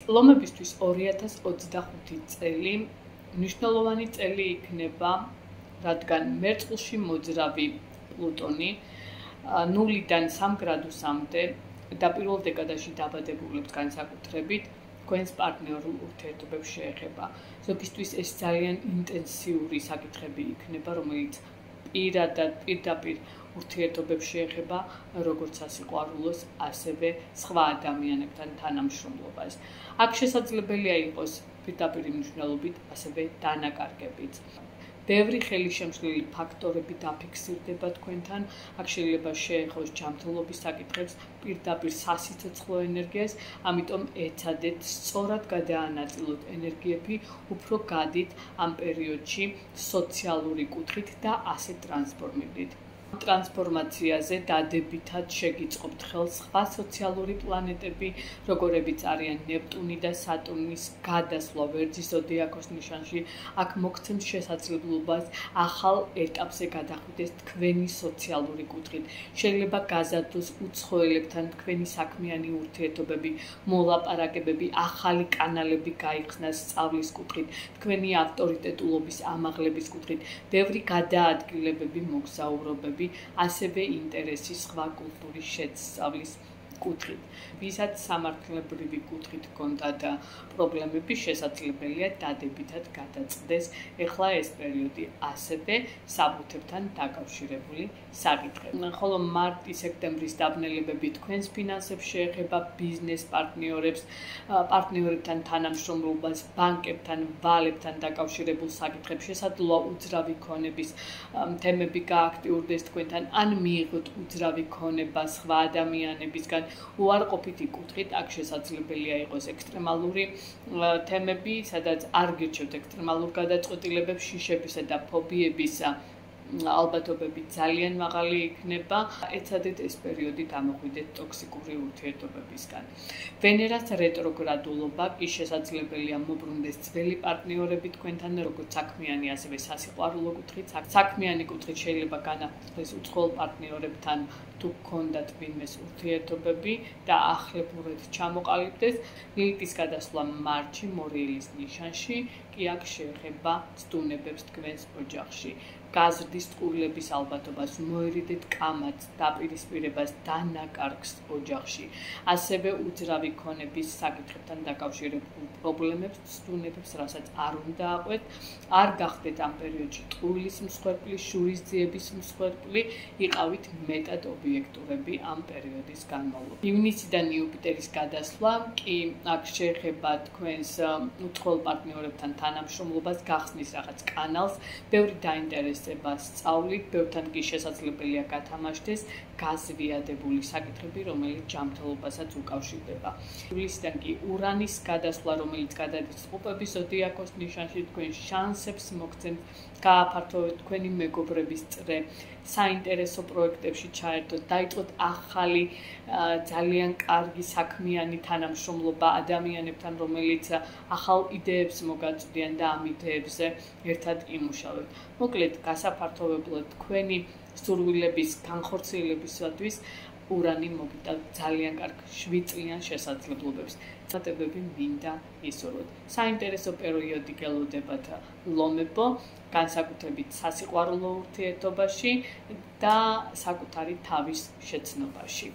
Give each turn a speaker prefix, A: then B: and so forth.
A: ლომებისთვის 2025 წელი მნიშვნელოვანი წელი იქნება, რადგან მერწყულში მოძრავი პლუტონი 0-დან 3 გრადუსამდე და პირველ დეკადაში დაბადებულებს განსაკუთრებით თქვენს პარტნიორულ ურთიერთობებს შეეხება. ზოგისთვის ეს ძალიან ინტენსიური საკითხები იქნება, რომელიც პირდაპირ ურთიერთობებს შეეხება, როგორც სასიყვარულოს, ასევე სხვა ადამიანებთან თანამშრომლობას. აქ შესაძლებელია იყოს პირდაპირ მნიშვნელობით, ასევე დანაკარგებიც. ბევრი ხელისშემშლელი ფაქტორები დაფიქსირდება თქვენთან, აქ შეიძლება შეეხოს ჯანმრთელობის საკითხებს, პირდაპირ სასიცოცხლო ენერგიას, ამიტომ ეცადეთ სწორად გადაანაწილოთ ენერგიები, უფრო გადით ამ პერიოდში სოციალური კუთხით და ასე ტრანსფორმირდით. ტრანსფორმაციაზე დადებითად შეგიწყობთ ხელს სხვა სოციალური პლანეტები, როგორებიც არიან ნეპტუნი და სატურნის გადასვლა ვერძის ზოდიაქოს ნიშანში. აქ მოგცემს შესაძლებლობას ახალ ეტაპზე გადახვიდეთ თქვენი სოციალური კუთხით. შეიძლება გაზარდოს უცხოელებთან თქვენი საქმიანი ურთიერთობები, მოლაპარაკებები, ახალი კანალები გაიხსნას სწავლის კუთხით, თქვენი ავტორიტეტულობის ამაღლების კუთხით, ბევრი გადაადგილებები, მოგზაურობები, ასევე ინტერესი სხვა კულტურის შესწავლის კუთხით. ვისაც სამართლებრივი კუთხით ჰქონდათ პრობლემები, შესაძლებელია დადებითად გადაწყდეს ეხლა ეს პერიოდი, ასევე საბუთებთან დაკავშირებული საკითხები. ხოლო მარტი-სექტემბრის დაბნელებები თქვენს ფინანსებს შეეხება, ბიზნეს პარტნიორებთან თანამშრომლობას, ბანკებთან, ვალებთან დაკავშირებულ საკითხებს, შესაძლოა უძრავი ქონების თემები გააქტიურდეს თქვენთან, ან მიიღოთ უძრავი ქონება სხვა ადამიანებისგან. უარყოფითი კუთხით აქ შესაძლებელია იყოს ექსტრემალური თემები, სადაც არ გირჩევთ ექსტრემალურ გადაწყვეტილებებს, შიშებისა და ფობიების ალბათობები ძალიან მაღალი იქნება. ეცადეთ ეს პერიოდი დამოხვიდეთ ტოქსიკური ურთიერთობებისგან. ვენერას რეტროგრადულობა კი შესაძლებელია მობრუნდეს ძველი პარტნიორები თქვენთან, როგორც საქმიანი, ასევე სასიყვარულო კუთხით. საქმიანი კუთხით შეიძლება განახლდეს უცხოელ პარტნიორებთან, თუ გქონდათ ვინმეს ურთიერთობები და ახლებურად ჩამოყალიბდეს. ლილიტის გადასვლა მარტში მორიელის ნიშანში კი აქ შეეხება ცდუნებებს თქვენს ოჯახში. გაზრდის წყვილების ალბათობას, მოერიდეთ კამათს, დაპირისპირებას, დანაკარგს ოჯახში. ასევე უძრავი ქონების საკითხებთან დაკავშირებულ პრობლემებს, ცდუნებებს, რასაც არ უნდა აყვეთ. არ გახდეთ ამ პერიოდში ტყუილის მსხვერპლი, შურისძიების მსხვერპლი, იყავით მეტად ობიექტურები ამ პერიოდის განმავლობაში. ივნისიდან იუპიტერის გადასვლა კი აქ შეეხება თქვენს უცხოელ პარტნიორებთან თანამშრომლობას, გახსნის რაღაც კანალს, ბევრი დაინტერესება სწავლით, ბევრთან კი შესაძლებელია გათამაშდეს გაზვიადებული საკითხები, რომელიც ჯანმრთელობასაც უკავშირდება. ივლისიდან კი ურანის გადასვლა, რომელიც გადადის წყობების ზოდიაქოს ნიშანში, თქვენ შანსებს მოგცემთ გააფართოვოთ თქვენი მეგობრების წრე, საინტერესო პროექტებში ჩაერთოთ, დაიწყოთ ახალი ძალიან კარგი საქმიანი თანამშრომლობა ადამიანებთან, რომელიც ახალ იდეებს მოგაწვდიან და ამ იდეებზე ერთად იმუშავებთ. მოკლედ, გასაფართოვებლად თქვენი სურვილების განხორციელებისათვის ურანი მოგიტანთ ძალიან კარგ 7 წლიან შესაძლებლობებს. წატებები მინდა ისურვოთ. საინტერესო პერიოდი გელოდებათ ლომებო, განსაკუთრებით სასიყვარულო ურთიერთობაში და საკუთარი თავის შეცნობაში.